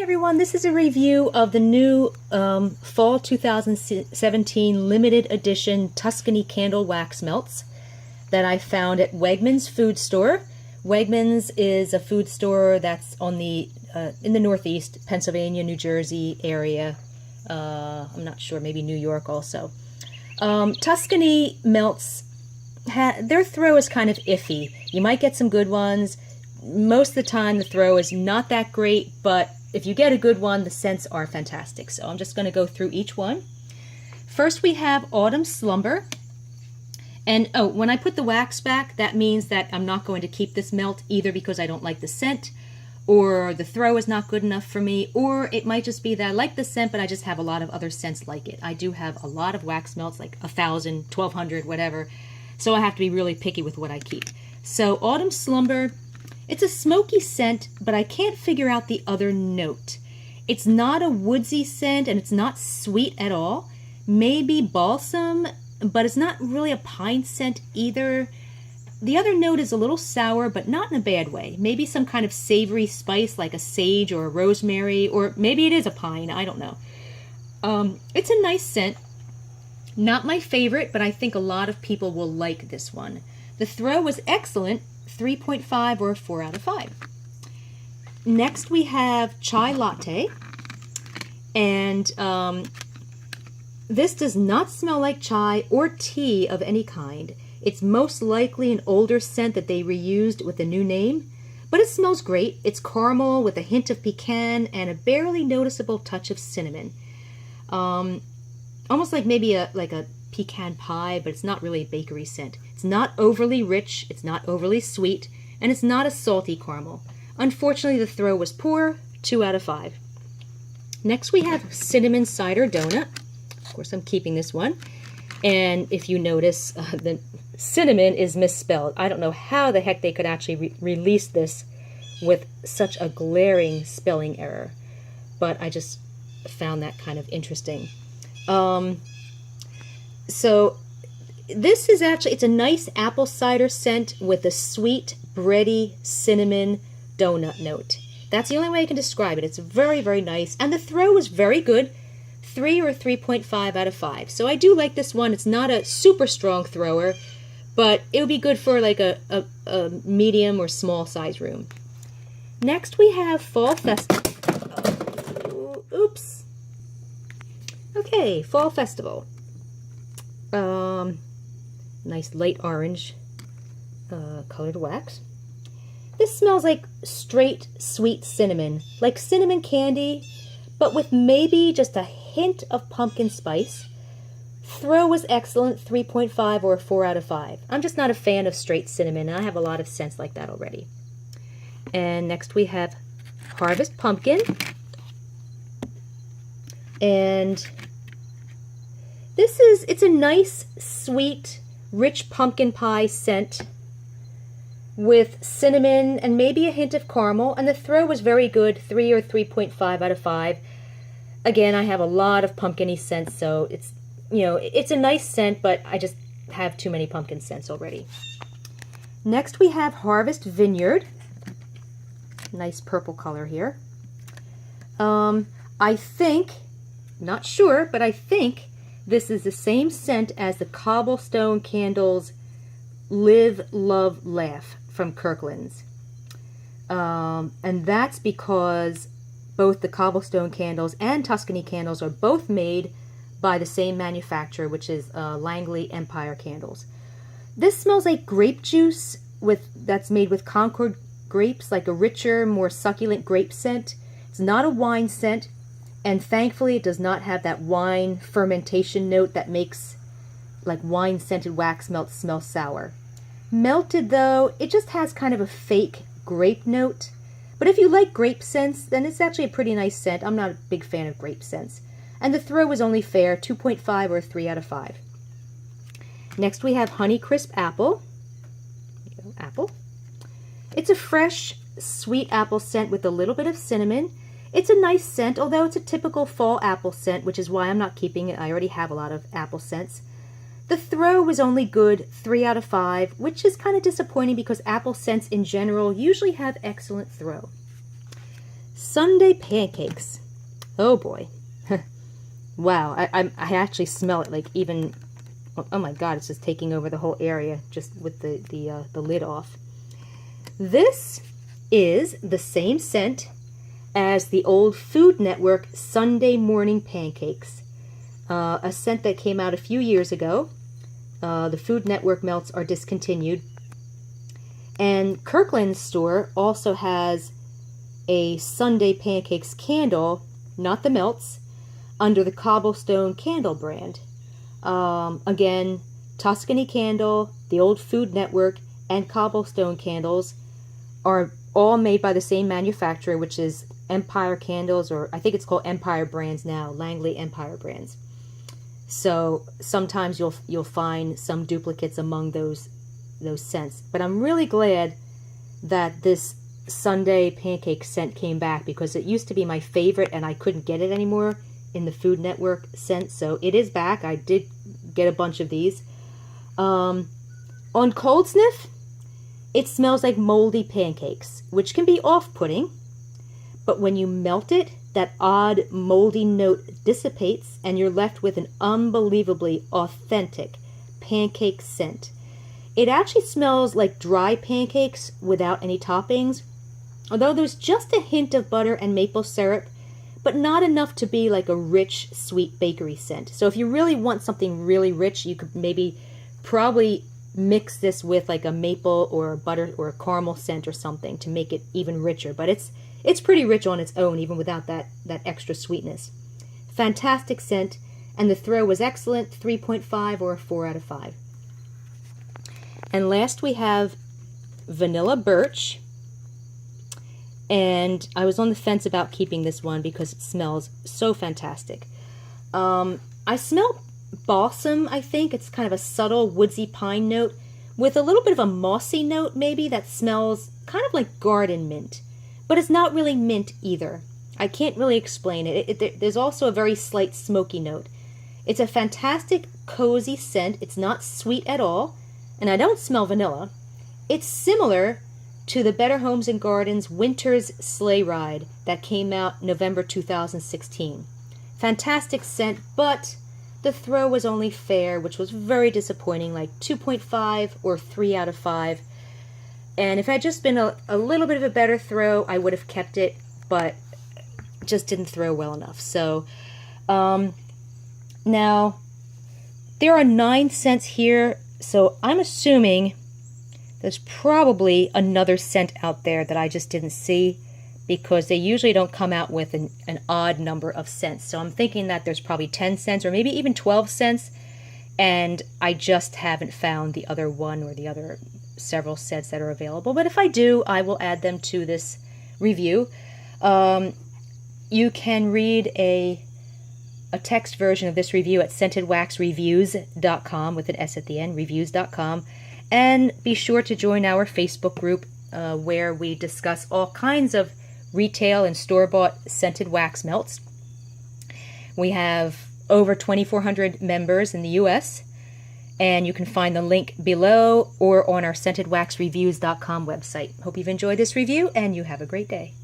Everyone, this is a review of the new Fall 2017 limited edition Tuscany candle wax melts that I found at Wegmans food store. Wegmans is a food store that's on the in the Northeast, Pennsylvania, New Jersey area. I'm not sure, maybe New York also. Tuscany melts, their throw is kind of iffy. You might get some good ones. Most of the time the throw is not that great, but if you get a good one, the scents are fantastic. So I'm just going to go through each one. First we have Autumn Slumber. And oh, when I put the wax back, that means that I'm not going to keep this melt either because I don't like the scent, or the throw is not good enough for me, or it might just be that I like the scent, but I just have a lot of other scents like it. I do have a lot of wax melts, like 1,000, 1,200, whatever. So I have to be really picky with what I keep. So Autumn Slumber, it's a smoky scent, but I can't figure out the other note. It's not a woodsy scent, and it's not sweet at all. Maybe balsam, but it's not really a pine scent either. The other note is a little sour, but not in a bad way. Maybe some kind of savory spice like a sage or a rosemary, or maybe it is a pine, I don't know. It's a nice scent. Not my favorite, but I think a lot of people will like this one. The throw was excellent, 3.5 or 4 out of 5. Next we have Chai Latte, and this does not smell like chai or tea of any kind. It's most likely an older scent that they reused with a new name, but it smells great. It's caramel with a hint of pecan and a barely noticeable touch of cinnamon. Almost like maybe a pecan pie, but it's not really a bakery scent. It's not overly rich, it's not overly sweet, and it's not a salty caramel. Unfortunately, the throw was poor, 2 out of 5. Next we have Cinnamon Cider Donut. Of course, I'm keeping this one. And if you notice, the cinnamon is misspelled. I don't know how the heck they could actually release this with such a glaring spelling error, but I just found that kind of interesting. So this is actually, it's a nice apple cider scent with a sweet, bready cinnamon donut note. That's the only way I can describe it. It's very, very nice. And the throw is very good, 3 or 3.5 out of 5. So I do like this one. It's not a super strong thrower, but it would be good for like a medium or small size room. Next we have Fall Festival. Oops. Okay, Fall Festival. Nice light orange colored wax. This smells like straight sweet cinnamon, like cinnamon candy, but with maybe just a hint of pumpkin spice. Throw was excellent, 3.5 or 4 out of 5. I'm just not a fan of straight cinnamon, and I have a lot of scents like that already. And next we have Harvest Pumpkin. And it's a nice, sweet, rich pumpkin pie scent with cinnamon and maybe a hint of caramel, and the throw was very good, 3 or 3.5 out of 5. Again, I have a lot of pumpkin-y scents, so it's, you know, it's a nice scent, but I just have too many pumpkin scents already. Next we have Harvest Vineyard. Nice purple color here. I think, not sure, but I think this is the same scent as the Cobblestone Candles Live, Love, Laugh from Kirkland's. And that's because both the Cobblestone Candles and Tuscany Candles are both made by the same manufacturer, which is Langley Empire Candles. This smells like grape juice that's made with Concord grapes, like a richer, more succulent grape scent. It's not a wine scent, and thankfully it does not have that wine fermentation note that makes like wine-scented wax melts smell sour. Melted though, it just has kind of a fake grape note. But if you like grape scents, then it's actually a pretty nice scent. I'm not a big fan of grape scents. And the throw was only fair, 2.5 or 3 out of 5. Next we have Honeycrisp Apple. Apple. It's a fresh, sweet apple scent with a little bit of cinnamon. It's a nice scent, although it's a typical fall apple scent, which is why I'm not keeping it. I already have a lot of apple scents. The throw was only good, 3 out of 5, which is kind of disappointing because apple scents in general usually have excellent throw. Sunday pancakes. Oh boy. Wow, I actually smell it, like, even, oh my god, it's just taking over the whole area just with the lid off. This is the same scent as the old Food Network Sunday morning pancakes, a scent that came out a few years ago. The Food Network melts are discontinued, and Kirkland's store also has a Sunday pancakes candle, not the melts, under the Cobblestone Candle brand. Again, Tuscany Candle, the old Food Network, and Cobblestone candles are all made by the same manufacturer, which is Empire Candles, or I think it's called Empire Brands now, Langley Empire Brands. So sometimes you'll find some duplicates among those scents. But I'm really glad that this Sunday pancake scent came back, because it used to be my favorite and I couldn't get it anymore in the Food Network scent. So it is back. I did get a bunch of these. On cold sniff, it smells like moldy pancakes, which can be off-putting. But when you melt it, that odd moldy note dissipates and you're left with an unbelievably authentic pancake scent. It actually smells like dry pancakes without any toppings, although there's just a hint of butter and maple syrup, but not enough to be like a rich, sweet bakery scent. So if you really want something really rich, you could probably mix this with like a maple or a butter or a caramel scent or something to make it even richer. But it's pretty rich on its own, even without that extra sweetness. Fantastic scent, and the throw was excellent, 3.5 or a 4 out of 5. And last we have Vanilla Birch. And I was on the fence about keeping this one because it smells so fantastic. I smell balsam, I think. It's kind of a subtle woodsy pine note with a little bit of a mossy note maybe that smells kind of like garden mint. But it's not really mint either. I can't really explain it. There's also a very slight smoky note. It's a fantastic, cozy scent. It's not sweet at all. And I don't smell vanilla. It's similar to the Better Homes and Gardens Winter's Sleigh Ride that came out November 2016. Fantastic scent, but the throw was only fair, which was very disappointing, like 2.5 or 3 out of 5. And if it had just been a little bit of a better throw, I would have kept it, but just didn't throw well enough. So, now, there are 9 scents here, so I'm assuming there's probably another scent out there that I just didn't see, because they usually don't come out with an odd number of scents. So I'm thinking that there's probably 10 scents or maybe even 12 scents, and I just haven't found the other one or the other several scents that are available. But if I do, I will add them to this review. You can read a text version of this review at scentedwaxreviews.com with an S at the end, reviews.com. And be sure to join our Facebook group where we discuss all kinds of retail and store-bought scented wax melts. We have over 2,400 members in the U.S., and you can find the link below or on our scentedwaxreviews.com website. Hope you've enjoyed this review, and you have a great day.